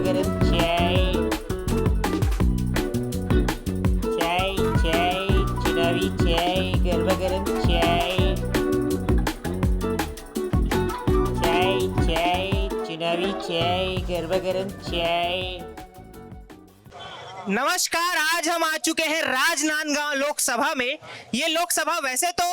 गरम चाय, चाय चाय चुनावी चाय, गरबा गरम चाय, चाय चाय चुनावी चाय, गरबा गरम चाय। नमस्कार, आज हम आ चुके हैं राजनांदगांव लोकसभा में। ये लोकसभा वैसे तो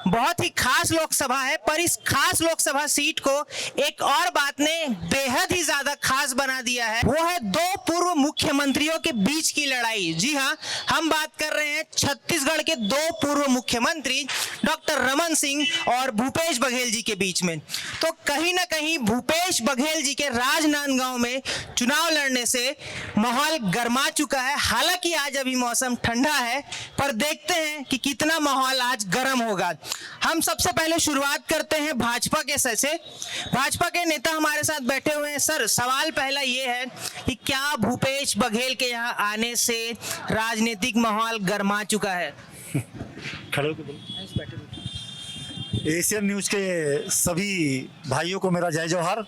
बहुत ही खास लोकसभा है, पर इस खास लोकसभा सीट को एक और बात ने बेहद ही ज्यादा खास बना दिया है। वो है दो पूर्व मुख्यमंत्रियों के बीच की लड़ाई। जी हाँ, हम बात कर रहे हैं छत्तीसगढ़ के दो पूर्व मुख्यमंत्री डॉक्टर रमन सिंह और भूपेश बघेल जी के बीच में। तो कहीं ना कहीं भूपेश बघेल जी के राजनांदगांव में चुनाव लड़ने से माहौल गर्मा चुका है। हालांकि आज अभी मौसम ठंडा है, पर देखते हैं कि कितना माहौल आज गर्म होगा। हम सबसे पहले शुरुआत करते हैं भाजपा के सर से। भाजपा के नेता हमारे साथ बैठे हुए हैं। सर, सवाल पहला ये है कि क्या भूपेश बघेल के यहाँ आने से राजनीतिक माहौल गर्मा चुका है? खड़े होकर एशियन न्यूज के सभी भाइयों को मेरा जय जौहर।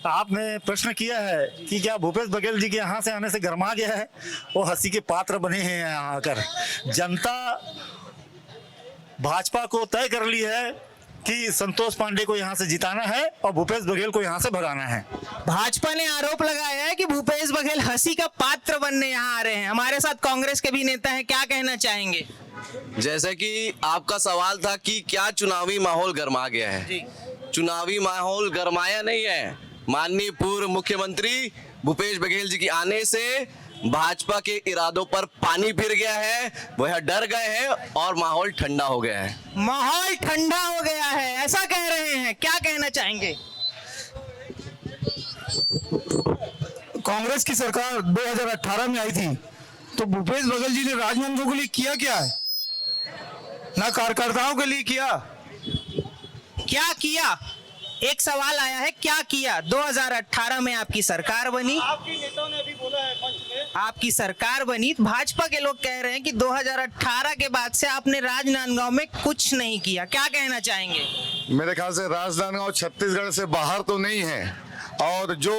आपने प्रश्न किया है कि क्या भूपेश बघेल जी के यहाँ से आने से गर्मा गया है, वो हंसी के पात्र बने हैं। यहाँ आकर जनता भाजपा को तय कर ली है कि संतोष पांडे को यहाँ से जिताना है और भूपेश बघेल को यहाँ से भगाना है। भाजपा ने आरोप लगाया है कि भूपेश बघेल हंसी का पात्र बनने यहाँ आ रहे हैं। हमारे साथ कांग्रेस के भी नेता हैं, क्या कहना चाहेंगे? जैसे कि आपका सवाल था कि क्या चुनावी माहौल गर्मा गया है जी। चुनावी माहौल गर्माया नहीं है। माननीय पूर्व मुख्यमंत्री भूपेश बघेल जी के आने से भाजपा के इरादों पर पानी फिर गया है, वह डर गए हैं और माहौल ठंडा हो गया है। माहौल ठंडा हो गया है, ऐसा कह रहे हैं, क्या कहना चाहेंगे? कांग्रेस की सरकार 2018 में आई थी तो भूपेश बघेल जी ने राजनांदगांव के लिए किया क्या है? ना कार्यकर्ताओं के लिए किया। क्या किया? एक सवाल आया है, क्या किया? 2018 में आपकी सरकार बनी, आपके नेताओं ने अभी बोला है मंच में। आपकी सरकार बनी। भाजपा के लोग कह रहे हैं कि 2018 के बाद से आपने राजनांदगांव में कुछ नहीं किया। क्या कहना चाहेंगे? मेरे ख्याल से राजनांदगांव छत्तीसगढ़ से बाहर तो नहीं है, और जो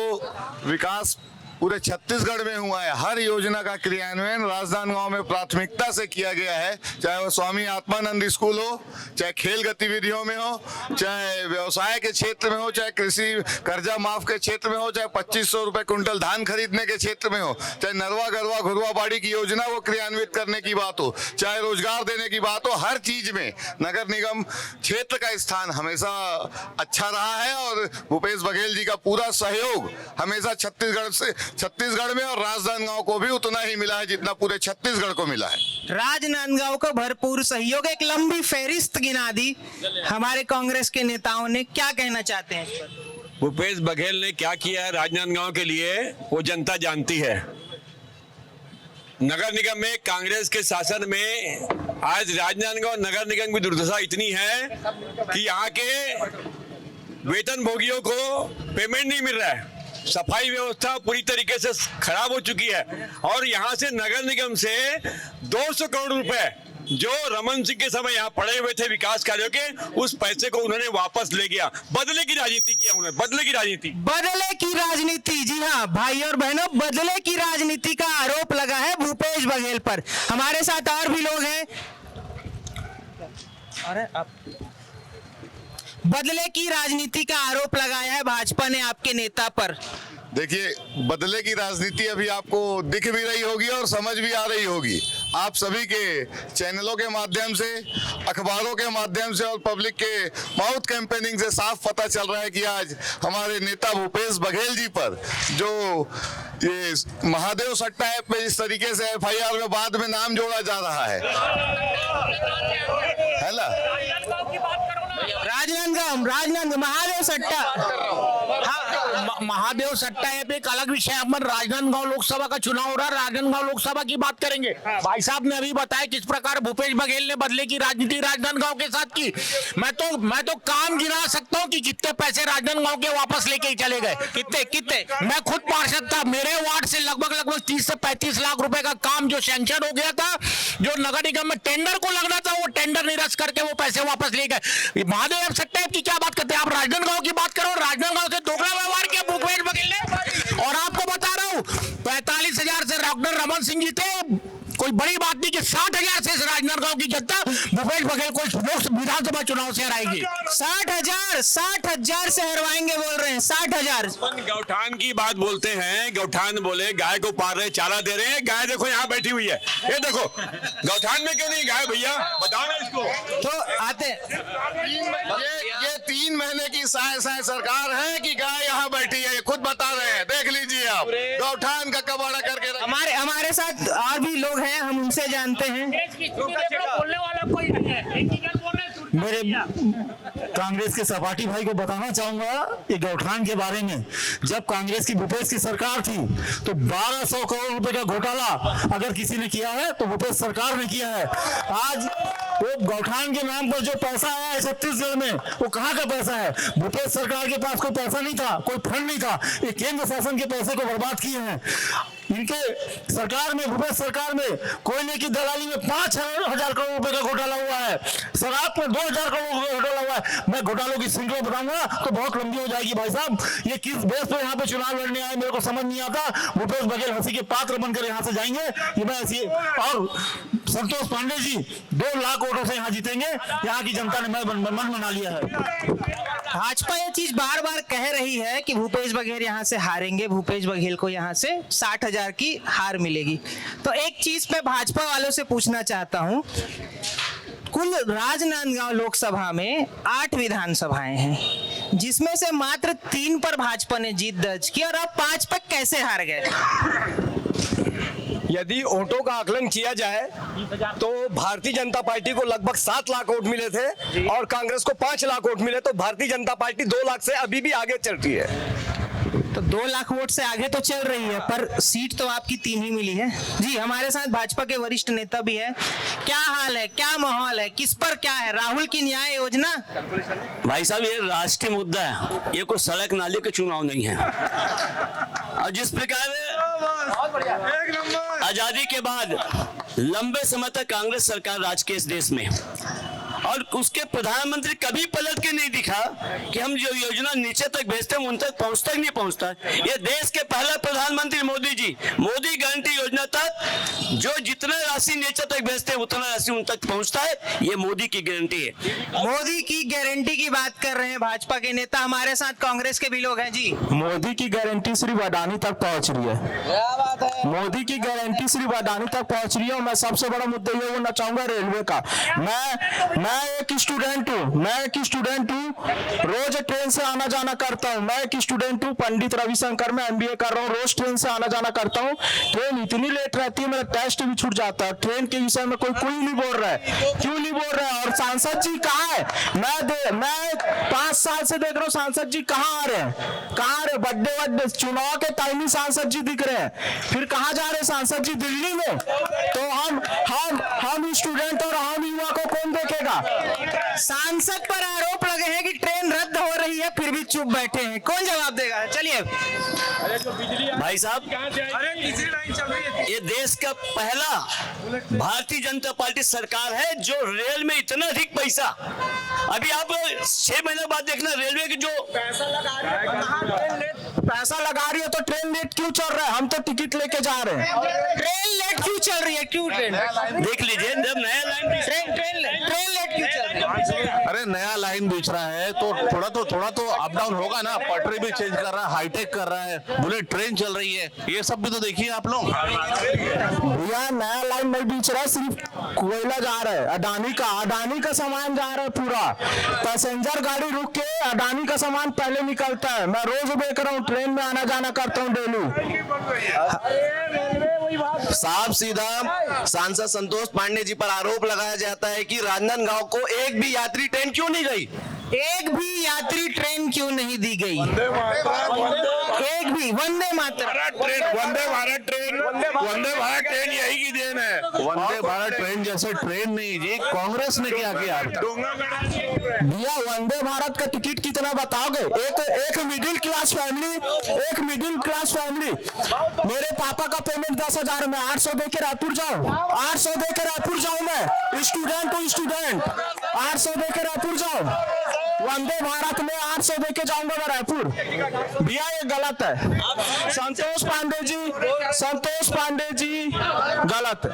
विकास पूरे छत्तीसगढ़ में हुआ है, हर योजना का क्रियान्वयन राजनांदगांव में प्राथमिकता से किया गया है। चाहे वो स्वामी आत्मानंद स्कूल हो, चाहे खेल गतिविधियों में हो, चाहे व्यवसाय के क्षेत्र में हो, चाहे कृषि कर्जा माफ के क्षेत्र में हो, चाहे 2500 रुपए कुंटल धान खरीदने के क्षेत्र में हो, चाहे नरवा गरवा घुरवा बाड़ी की योजना वो क्रियान्वित करने की बात हो, चाहे रोजगार देने की बात हो, हर चीज में नगर निगम क्षेत्र का स्थान हमेशा अच्छा रहा है। और भूपेश बघेल जी का पूरा सहयोग हमेशा छत्तीसगढ़ में और राजनांदगांव को भी उतना ही मिला है जितना पूरे छत्तीसगढ़ को मिला है। राजनांदगांव को भरपूर सहयोग। एक लंबी फहरिस्त गिना दी हमारे कांग्रेस के नेताओं ने, क्या कहना चाहते हैं इस पर? भूपेश बघेल ने क्या किया है राजनांदगांव के लिए वो जनता जानती है। नगर निगम में कांग्रेस के शासन में आज राजनांदगांव नगर निगम की दुर्दशा इतनी है कि यहाँ के वेतन भोगियों को पेमेंट नहीं मिल रहा है। सफाई व्यवस्था पूरी तरीके से खराब हो चुकी है और यहाँ से नगर निगम से 200 करोड़ रुपए जो रमन सिंह के समय यहाँ पड़े हुए थे विकास कार्यों के, उस पैसे को उन्होंने वापस ले गया। बदले की राजनीति किया उन्होंने, बदले की राजनीति। बदले की राजनीति, जी हाँ भाई और बहनों, बदले की राजनीति का आरोप लगा है भूपेश बघेल पर। हमारे साथ और भी लोग हैं। अरे आप बदले की राजनीति का आरोप लगाया है भाजपा ने आपके नेता पर। देखिए, बदले की राजनीति अभी आपको दिख भी रही होगी और समझ भी आ रही होगी। आप सभी के चैनलों के माध्यम से, अखबारों के माध्यम से और पब्लिक के माउथ कैंपेनिंग से साफ पता चल रहा है कि आज हमारे नेता भूपेश बघेल जी पर जो ये महादेव सट्टा ऐप में इस तरीके से FIR में बाद में नाम जोड़ा जा रहा है ना? राजनांदगांव महादेव सट्टा, हाँ, महादेव सट्टा ऐप एक अलग विषय। अपन राजनांदगांव लोकसभा का चुनाव हो रहा है, राजनांदगांव लोकसभा की बात करेंगे। भाई साहब ने अभी बताया किस प्रकार भूपेश बघेल ने बदले की राजनीति राजनांदगांव के साथ की। मैं तो काम गिना सकता हूँ कि कितने पैसे राजनांदगांव के वापस लेके ही चले गए। कितने? मैं खुद पार्षद था, मेरे वार्ड से लगभग 30 से 35 लाख रुपए का काम जो सैंक्शन हो गया था, जो नगर निगम में टेंडर को लगना था, वो टेंडर निरस्त करके वो पैसे वापस ले गए। महादेव सट्टा की क्या बात करते हैं आप? राजनांदगांव की बात करो, राजनांदगांव से दोगला व्यवहार किया भूपेश बघेल ने, और आप सिंह जी थे, कोई बड़ी बात नहीं कि 60,000 से इस राजनांदगांव की जनता भूपेश बघेल को विधानसभा चुनाव से हराएगी। 60,000 से हरवाएंगे बोल रहे हैं, 60,000। गौठान की बात बोलते हैं, गौठान बोले गाय को पार रहे, चारा दे रहे हैं, गाय देखो यहाँ बैठी हुई है, ये देखो गौठान में क्यों नहीं गाय भैया, बताओ ना इसको। तो आते ये 3 महीने की साय सरकार है कि गाय यहाँ बैठी है, ये खुद बता रहे हैं, देख लीजिए आप, गौठान का कबाड़ा करके हमारे साथ और भी लोग हैं, हम उनसे जानते हैं। बोलने वाला कोई नहीं है, मेरे कांग्रेस के सपाटी भाई को बताना चाहूंगा ये गौठान के बारे में। जब कांग्रेस की भूपेश की सरकार थी तो 1200 करोड़ रुपए का घोटाला अगर किसी ने किया है तो भूपेश सरकार ने किया है। आज वो गौठान के नाम पर जो पैसा आया है छत्तीसगढ़ में, वो कहाँ का पैसा है? भूपेश सरकार के पास कोई पैसा नहीं था, कोई फंड नहीं था, ये केंद्र शासन के पैसे को बर्बाद किए हैं। इनके सरकार में, भूपेश सरकार में कोयले की दलाली में 5,000 करोड़ रुपए का घोटाला हुआ है, शराब में 2,000 करोड़ रुपए का घोटाला हुआ है। मैं घोटालों की श्रृंखला बताऊंगा तो बहुत लंबी हो जाएगी भाई साहब। ये किस बेस पे यहाँ पे चुनाव लड़ने आए मेरे को समझ नहीं आता। भूपेश बघेल हंसी के पात्र बनकर यहाँ से जाएंगे, ये मैं ऐसी, और संतोष पांडे जी 2 लाख वोटों से यहाँ जीतेंगे, यहाँ की जनता ने मन बना लिया है। भाजपा ये चीज बार बार कह रही है कि भूपेश बघेल यहाँ से हारेंगे, भूपेश बघेल को यहाँ से 60,000 की हार मिलेगी। तो एक चीज मैं भाजपा वालों से पूछना चाहता हूँ, कुल राजनांदगांव लोकसभा में 8 विधानसभाएं हैं, जिसमें से मात्र 3 पर भाजपा ने जीत दर्ज की और आप 5 पर कैसे हार गए? यदि वोटों का आकलन किया जाए तो भारतीय जनता पार्टी को लगभग 7 लाख वोट मिले थे और कांग्रेस को 5 लाख वोट मिले, तो भारतीय जनता पार्टी 2 लाख से अभी भी आगे चलती है। तो 2 लाख वोट से आगे तो चल रही है, पर सीट तो आपकी 3 ही मिली है। जी, हमारे साथ भाजपा के वरिष्ठ नेता भी है। क्या हाल है, क्या माहौल है, किस पर क्या है? राहुल की न्याय योजना? भाई साहब, ये राष्ट्रीय मुद्दा है, ये कोई सड़क नाले के चुनाव नहीं है। और जिस प्रकार आजादी के बाद लंबे समय तक कांग्रेस सरकार राज की इस देश में, और उसके प्रधानमंत्री कभी पलट के नहीं दिखा कि हम जो योजना नीचे तक भेजते हैं उन तक पहुंचता ही नहीं पहुंचता। ये देश के पहले प्रधानमंत्री मोदी जी, मोदी गारंटी योजना तक जो जितना राशि नीचे तक भेजते हैं उतना राशि उन तक पहुंचता है, ये मोदी की गारंटी है। मोदी की गारंटी की बात कर रहे हैं भाजपा के नेता, हमारे साथ कांग्रेस के भी लोग हैं। जी, मोदी की गारंटी सिर्फ अडानी तक पहुंच रही है। क्या बात है? मोदी की गारंटी सिर्फ अडानी तक पहुंच रही है। और मैं सबसे बड़ा मुद्दा ये बोलना चाहूंगा रेलवे का। मैं एक स्टूडेंट हूँ, रोज ट्रेन से आना जाना करता हूँ। मैं एक स्टूडेंट हूँ, पंडित रविशंकर में MBA कर रहा हूँ, रोज ट्रेन से आना जाना करता हूँ। ट्रेन इतनी लेट रहती है, मेरा टेस्ट भी छूट जाता है। ट्रेन के विषय में कोई नहीं बोल रहा है, क्यों नहीं बोल रहा है? और सांसद जी कहाँ है? मैं 5 साल से देख रहा हूँ सांसद जी कहाँ आ रहे हैं, कहाँ आ रहे? बड्डे चुनाव के टाइम ही सांसद जी दिख रहे हैं, फिर कहाँ जा रहे हैं सांसद जी? दिल्ली में। तो हम स्टूडेंट और हम युवा को कौन देखेगा? सांसद पर आरोप लगे हैं कि ट्रेन रद्द हो रही है, फिर भी चुप बैठे हैं, कौन जवाब देगा? चलिए भाई साहब, ये देश का पहला भारतीय जनता पार्टी सरकार है जो रेल में इतना अधिक पैसा, अभी आप 6 महीने बाद देखना रेलवे की जो पैसा लगा रही है तो ट्रेन लेट क्यों चल रहा है? हम तो टिकट लेके जा रहे हैं, ट्रेन लेट क्यों चल रही है? क्यों ट्रेन देख लीजिए, जब नया लाइन ट्रेन लेट क्यों चल रही है? अरे नया लाइन बीच रहा है तो थोड़ा तो अप डाउन होगा ना। पटरी भी चेंज कर रहा है, हाईटेक कर रहा है, बुलेट ट्रेन चल रही है, ये सब भी तो देखिए आप लोग। भैया नया लाइन नहीं बीच रहा है, सिर्फ कोयला जा रहा है, अडानी का सामान जा रहा है पूरा। पैसेंजर गाड़ी रुक के अडानी का सामान पहले निकलता है। मैं रोज देख रहा हूँ, ट्रेन में आना जाना करता हूँ डेली। साफ सीधा सांसद संतोष पांडे जी पर आरोप लगाया जाता है कि राजनांदगांव को एक भी यात्री ट्रेन क्यों नहीं गई? एक भी यात्री ट्रेन क्यों नहीं दी गई? एक भी वंदे भारत ट्रेन यही की देन है। वंदे भारत ट्रेन जैसे ट्रेन नहीं जी, कांग्रेस ने क्या किया? भैया वंदे भारत का टिकट कितना बताओगे? एक मिडिल क्लास फैमिली, मेरे पापा का पेमेंट 10,000 में 800 दे के रायपुर जाऊं मैं स्टूडेंट हूँ, 800 दे के रायपुर जाऊं। वंदे भारत में 800 दे के जाऊंगा मैं रायपुर। भैया ये गलत है। संतोष पांडे जी गलत है।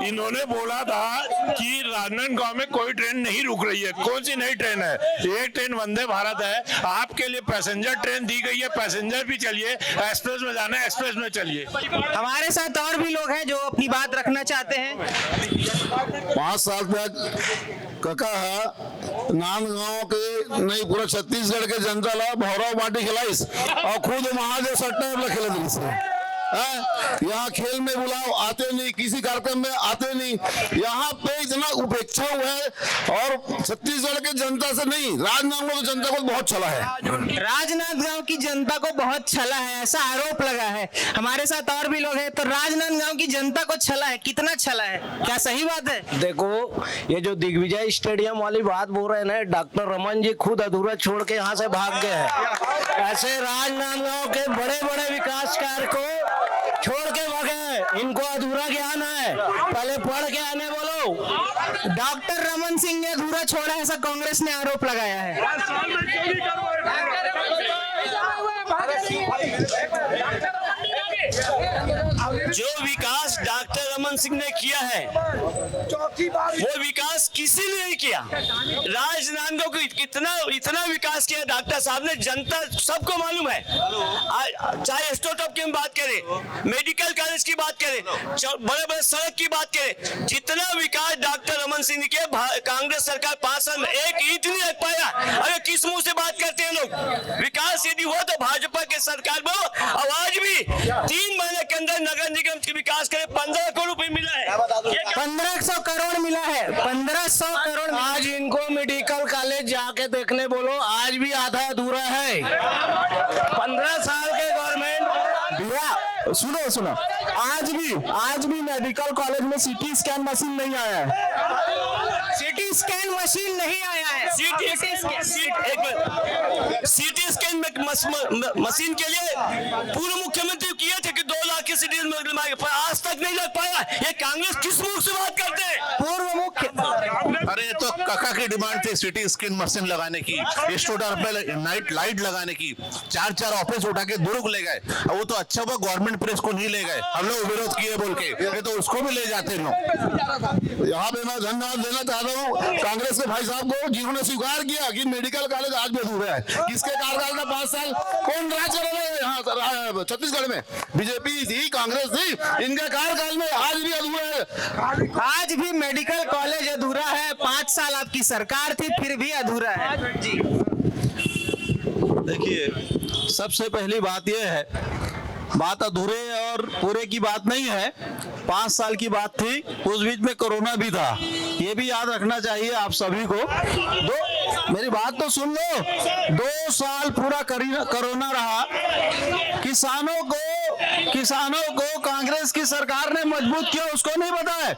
इन्होंने बोला था कि राजनांदगांव में कोई ट्रेन नहीं रुक रही है। कौन सी नई ट्रेन है? एक ट्रेन वंदे भारत है, आपके लिए पैसेंजर ट्रेन दी गई है, पैसेंजर भी चलिए, एक्सप्रेस में जाना है एक्सप्रेस में चलिए। हमारे साथ और भी लोग हैं जो अपनी बात रखना चाहते हैं। 5 साल तक कका है नांदगांव के नहीं पूरा छत्तीसगढ़ के जनता ला भौरव बाटी खिलाइस और खुद महादेव सट्टा खेल से यहाँ खेल में बुलाओ आते नहीं, किसी कार्यक्रम में आते नहीं। यहाँ पे इतना उपेक्षा हुआ है और छत्तीसगढ़ के जनता से नहीं, राजनांदगांव की जनता को बहुत छला है। राजनांदगांव की जनता को बहुत छला है, ऐसा आरोप लगा है। हमारे साथ और भी लोग हैं। तो राजनांदगांव की जनता को छला है, कितना छला है, क्या सही बात है? देखो ये जो दिग्विजय स्टेडियम वाली बात बोल रहे हैं ना, डॉक्टर रमन जी खुद अधूरा छोड़ के यहाँ से भाग गए हैं। ऐसे राजनांदगांव के बड़े बड़े विकास कार्य को छोड़ के भागे, इनको अधूरा ज्ञान है, पहले पढ़ के आने बोलो। डॉक्टर रमन सिंह ने अधूरा छोड़ा है, ऐसा कांग्रेस ने आरोप लगाया है। जो विकास डॉक्टर रमन सिंह ने किया है वो विकास किसी ने नहीं किया। राजनांदगांव को इतना विकास किया डॉक्टर साहब ने, जनता सबको मालूम है। चाहे स्टार्टअप की बात करें, मेडिकल कॉलेज की बात करें, बड़े बड़े सड़क की बात करें, जितना विकास डॉक्टर रमन सिंह ने किया, कांग्रेस सरकार 5 साल में एक ईंट नहीं रख पाया। अरे किस मुंह से बात करते हैं लोग? विकास यदि हुआ तो भाजपा के सरकार में आवाज भी 3 महीने के अंदर नगर निगम के विकास करे 15 करोड़ रुपए मिला है। 1500 करोड़ मिला है, 1500 करोड़। आज इनको मेडिकल कॉलेज जाके देखने बोलो, आज भी आधा अधूरा है। 15 साल के गवर्नमेंट। भैया सुनो, आज भी मेडिकल कॉलेज में सीटी स्कैन मशीन नहीं आया है। सिटी स्कैन मशीन नहीं आया है। सीटी स्कैन मशीन के लिए पूर्व मुख्यमंत्री किए थे कि 2 लाख की सिटी पर आज तक नहीं लग पाया। ये कांग्रेस किस मुंह से बात करते हैं? पूर्व मुख्य अरे तो काका की डिमांड थी सिटी स्कैन मशीन लगाने की, स्टूडेंट पे नाइट लाइट लगाने की, 4 ऑफिस उठा के दुर्ग ले गए। वो तो अच्छा हुआ गवर्नमेंट प्रेस को नहीं ले गए, हम लोग विरोध किए बोल के, ये तो उसको भी ले जाते लोग। यहाँ पे मैं धन्यवाद देना चाहता हूँ कांग्रेस के भाई साहब को, जिन्होंने स्वीकार किया कि मेडिकल कॉलेज आज भी अधूरा है। किसके कार्यकाल में 5 साल कौन राज कर रहे हैं यहाँ छत्तीसगढ़ में? बीजेपी थी, कांग्रेस थी, इनके कार्यकाल में आज भी अधूरा है। आज भी मेडिकल कॉलेज अधूरा है। 5 साल आपकी सरकार थी, फिर भी अधूरा है जी। देखिए, सबसे पहली बात यह है, बात अधूरे और पूरे की बात नहीं है, 5 साल की बात थी, उस बीच में कोरोना भी था, ये भी याद रखना चाहिए आप सभी को। मेरी बात तो सुन लो, 2 साल पूरा कोरोना रहा, किसानों को कांग्रेस की सरकार ने मजबूत किया, उसको नहीं पता है।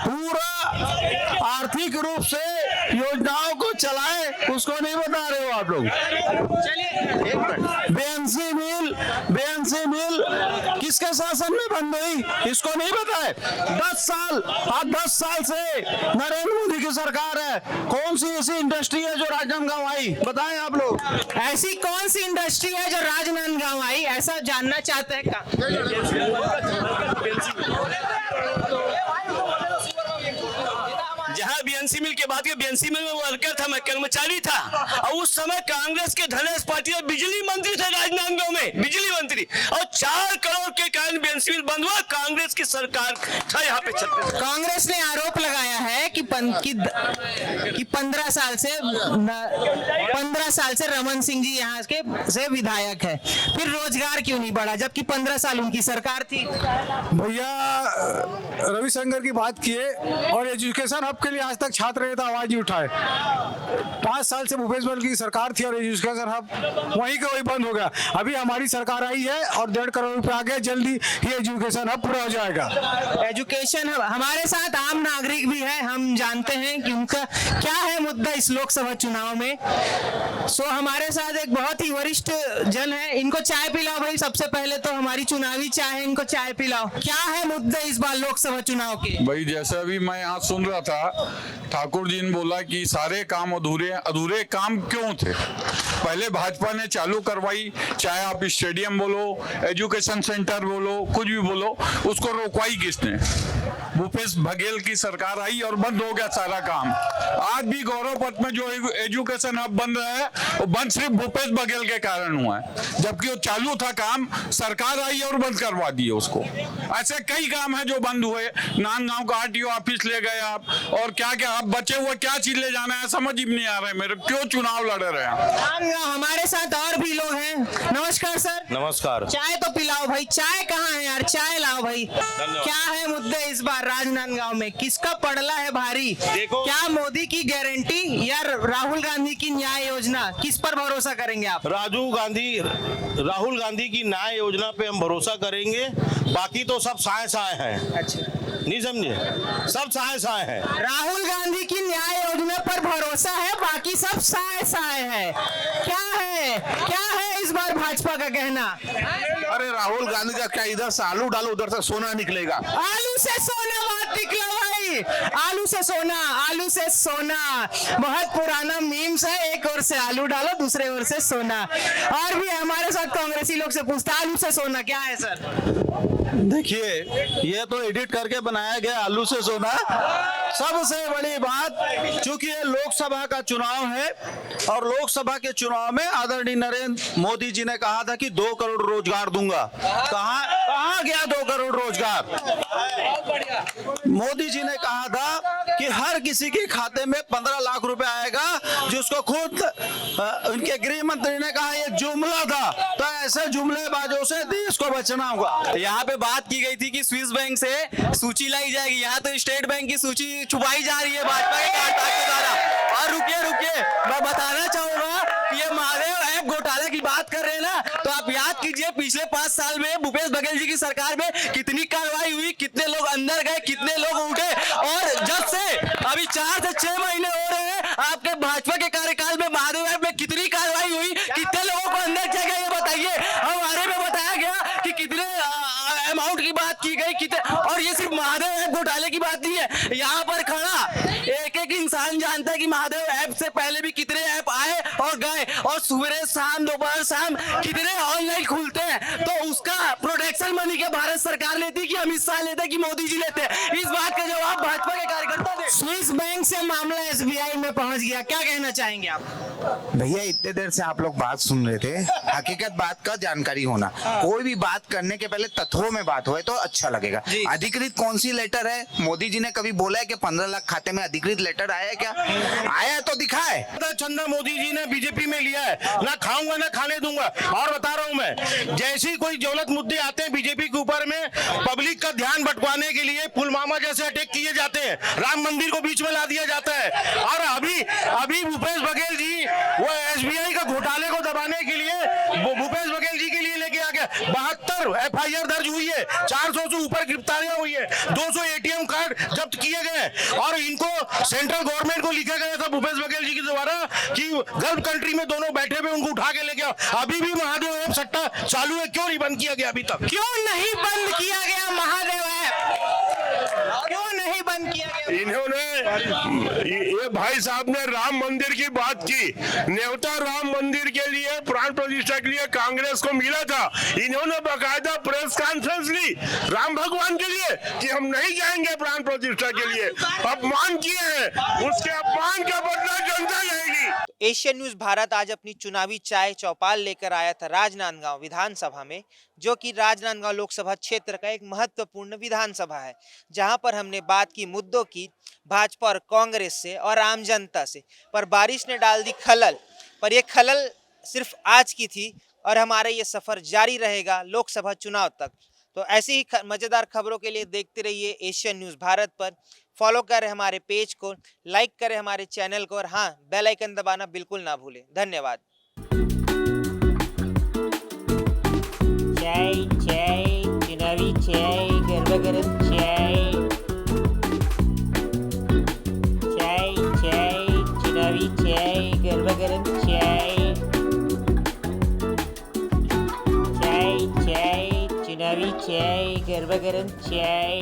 पूरा आर्थिक रूप से योजनाओं को चलाए, उसको नहीं बता रहे हो आप लोग। बेएनसी मिल किसके शासन में बंद हुई, इसको नहीं पता है। 10 साल से नरेंद्र मोदी की सरकार है, कौन सी ऐसी इंडस्ट्री है जो राजनांदगांव आई, बताएं आप लोग। ऐसी कौन सी इंडस्ट्री है जो राजनांदगांव आई, ऐसा जानना चाहते हैं का? जहां बीएनसी मिल के बात, बीएनसी मिल में वर्कर था, मैं कर्मचारी था, और उस समय कांग्रेस के धनेश पाटिल और बिजली मंत्री थे राजनांदगांव में, बिजली मंत्री, और 4 करोड़ के कारण बीएनसी मिल बंद हुआ। कांग्रेस की सरकार था यहाँ पे छत्तीसगढ़। कांग्रेस ने आरोप लगाया है कि 15 साल से रमन सिंह जी यहाँ के से विधायक है, फिर रोजगार क्यों नहीं बढ़ा जबकि 15 साल उनकी सरकार थी? भैया रविशंकर की बात किए, और एजुकेशन हब के लिए आज तक छात्र नेता आवाज नहीं उठाए। 5 साल से भूपेश बघेल की सरकार थी और एजुकेशन हब वहीं का वहीं बंद हो गया। अभी हमारी सरकार आई है और 1.5 करोड़ रुपए आ गए, जल्दी ही एजुकेशन हब पूरा हो जाएगा। एजुकेशन हब, हमारे साथ आम नागरिक भी है, हम जानते हैं कि उनका क्या है मुद्दा इस लोकसभा चुनाव में। सो हमारे साथ एक बहुत ही वरिष्ठ जन है, इनको चाय पिलाओ भाई। सबसे पहले तो हमारी चुनावी चाय है, इनको चाय पिलाओ। क्या है मुद्दे इस बार लोकसभा चुनाव के? भाई जैसा अभी मैं यहाँ सुन रहा था, ठाकुर जी ने बोला कि सारे काम अधूरे अधूरे काम क्यों थे। पहले भाजपा ने चालू करवाई, चाहे आप स्टेडियम बोलो, एजुकेशन सेंटर बोलो, कुछ भी बोलो, उसको रोकवाई किसने? भूपेश बघेल की सरकार आई और बंद हो गया सारा काम। आज भी गौरव पथ में जो एजुकेशन हब बन रहा है वो बंद सिर्फ भूपेश बघेल के कारण हुआ है, जबकि वो चालू था काम, सरकार आई और बंद करवा दिए उसको। ऐसे कई काम है जो बंद हुए। नांदगांव का आरटीओ ऑफिस ले गए आप, और क्या क्या आप बचे हुए क्या चीज ले जाना है समझ ही नहीं आ रहा है मेरे, क्यों चुनाव लड़ रहे हैं। हमारे साथ और भी लोग हैं। नमस्कार सर। नमस्कार। चाय तो पिलाओ भाई। चाय कहाँ है यार? चाय लाओ भाई। क्या है मुद्दे इस बार राजनांदगांव में? किसका पड़ला है भारी? देखो, क्या मोदी की गारंटी या राहुल गांधी की न्याय योजना, किस पर भरोसा करेंगे आप? राहुल गांधी की न्याय योजना पे हम भरोसा करेंगे, बाकी तो सब साए साए हैं। अच्छा, नहीं समझे, सब साए साए हैं। राहुल गांधी की न्याय योजना पर भरोसा है, बाकी सब साए साए है। क्या है इस बार भाजपा का कहना? अरे राहुल गांधी का क्या, इधर से आलू डालो उधर से सोना निकलेगा। आलू से सोना बात निकला भाई। आलू से सोना, आलू से सोना बहुत पुराना मीम्स है। एक ओर से आलू डालो, दूसरे ओर से सोना। और भी हमारे साथ कांग्रेसी लोग से पूछता है आलू से सोना क्या है सर? देखिए, ये तो एडिट करके बनाया गया आलू से सोना। सबसे बड़ी बात, चूंकि ये लोकसभा का चुनाव है और लोकसभा के चुनाव में आदरणीय नरेंद्र मोदी जी ने कहा था कि 2 करोड़ रोजगार दूंगा। कहां गया 2 करोड़ रोजगार? मोदी जी ने कहा था कि हर किसी के खाते में 15 लाख रुपए आएगा, जिसको खुद उनके गृह मंत्री ने कहा ये जुमला था। तो ऐसे जुमलेबाजों से देश को बचना होगा। यहाँ पे बात की गई थी कि स्विस बैंक से सूची लाई जाएगी, यहाँ तो स्टेट बैंक की सूची छुपाई जा रही है भाजपा के कार्डधारक के द्वारा। और रुकिए, मैं बताना चाहूंगा कि ये महादेव ऐप घोटाला की बात कर रहे हैं ना, तो आप याद कीजिए पिछले 5 साल में भूपेश बघेल जी की सरकार में कितनी कार्रवाई हुई, कितने लोग अंदर गए, कितने लोग उठे। और जब से अभी 4 से 6 महीने हो रहे हैं आपके भाजपा के कार्यकाल में महादेव ऐप में कितनी कार्रवाई हुई, कितने लोगों को अंदर किया गया, ये बताइए। हमारे में बताया गया कि कितने अमाउंट की बात की गई, कितने। और ये सिर्फ महादेव ऐप घोटाले की बात नहीं है, यहाँ पर खड़ा एक इंसान जानता है कि महादेव ऐप से पहले भी कितने ऐप आए और गए, और सुबह शाम दोपहर शाम कितने ऑनलाइन खुलते हैं। तो उसका प्रोटेक्शन मनी क्या भारत सरकार लेती है कि अमित शाह लेते हैं कि मोदी जी लेते हैं? इस बात का जवाब भाजपा के कार्यकर्ता दे। स्विस बैंक से मामला एसबीआई में पहुंच गया, क्या कहना चाहेंगे आप? भैया इतने देर से आप लोग बात सुन रहे थे, हकीकत बात का जानकारी होना। कोई भी बात करने के पहले तथ्यों में बात होए तो अच्छा लगेगा। अधिकृत कौन सी लेटर है? मोदी जी ने कभी बोला है कि 15 लाख खाते में अधिकृत लेटर आया है? क्या आया तो दिखाए। चंदा मोदी जी ने बीजेपी में लिया है, ना खाऊंगा ना खाने दूंगा। और बता रहा हूं मैं, जैसे कोई दौलत मुद्दे आते हैं बीजेपी के ऊपर में, पब्लिक का ध्यान भटकाने के लिए पुलवामा जैसे अटैक किए जाते हैं, राम मंदिर को बीच में ला दिया जाता है। और अभी भूपेश बघेल जी वो एसबीआई का घोटाले को दबाने के लिए भूपेश बघेल जी के लिए लेके आ गया। 72 एफआईआर दर्ज हुई है, 400 से ऊपर गिरफ्तारियां हुई है, 200 एटीएम कार्ड जब्त किए गए, और इनको सेंट्रल गवर्नमेंट को लिखा गया था भूपेश बघेल जी के द्वारा कि गल्फ कंट्री में दोनों बैठे हुए उनको उठा के ले गया। अभी भी महादेव ऐप सट्टा चालू है, क्यों नहीं बंद किया गया अभी तक? क्यों नहीं बंद किया गया महादेव ऐप? क्यों नहीं बंद किया गया? इन्होंने ये भाई साहब ने राम मंदिर की बात की, न्योता राम मंदिर के लिए प्राण प्रतिष्ठा के लिए कांग्रेस को मिला था। इन्होंने बाकायदा प्रेस कॉन्फ्रेंस ली राम भगवान के लिए कि हम नहीं जाएंगे प्राण प्रतिष्ठा के लिए। अपमान किए हैं, उसके अपमान का बदला जनता लेगी। एशियन न्यूज भारत आज अपनी चुनावी चाय चौपाल लेकर आया था राजनांदगांव विधानसभा में, जो कि राजनांदगांव लोकसभा क्षेत्र का एक महत्वपूर्ण विधानसभा है, जहां पर हमने बात की मुद्दों की भाजपा और कांग्रेस से और आम जनता से। पर बारिश ने डाल दी खलल, पर यह खलल सिर्फ आज की थी और हमारा ये सफर जारी रहेगा लोकसभा चुनाव तक। तो ऐसी ही मजेदार खबरों के लिए देखते रहिए एशियन न्यूज भारत पर। फॉलो करें हमारे पेज को, लाइक करें हमारे चैनल को, और हाँ, बेल आइकन दबाना बिल्कुल ना भूलें। धन्यवाद। चाय चाय चुनावी चाय, गरबा गरम चाय। जय